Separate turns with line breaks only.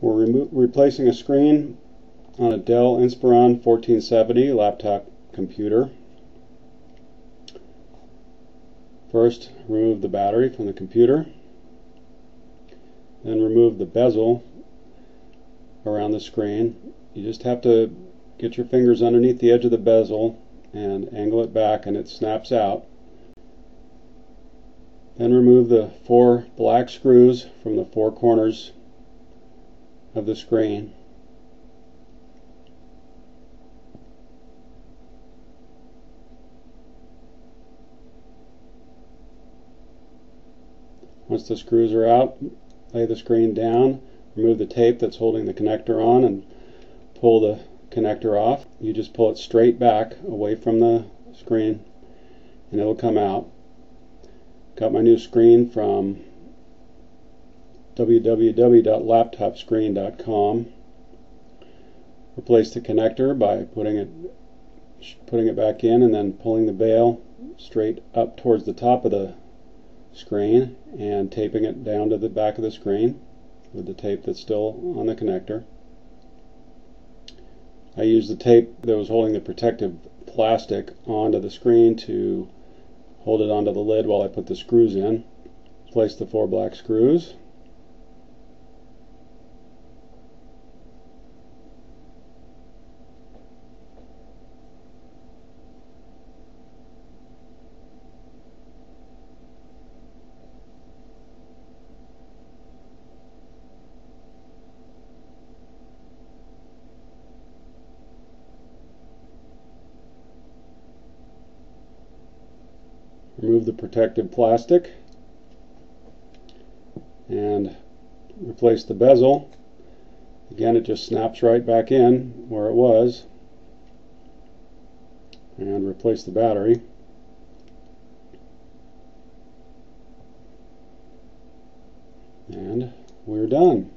We're replacing a screen on a Dell Inspiron 1470 laptop computer. First, remove the battery from the computer. Then remove the bezel around the screen. You just have to get your fingers underneath the edge of the bezel and angle it back and it snaps out. Then remove the 4 black screws from the 4 corners of the screen. Once the screws are out, lay the screen down, remove the tape that's holding the connector on and pull the connector off. You just pull it straight back away from the screen and it'll come out. Got my new screen from www.laptopscreen.com. Replace the connector by putting it back in and then pulling the bail straight up towards the top of the screen and taping it down to the back of the screen with the tape that's still on the connector. I used the tape that was holding the protective plastic onto the screen to hold it onto the lid while I put the screws in. Place the 4 black screws. Remove the protective plastic and replace the bezel. Again, it just snaps right back in where it was. And replace the battery. And we're done.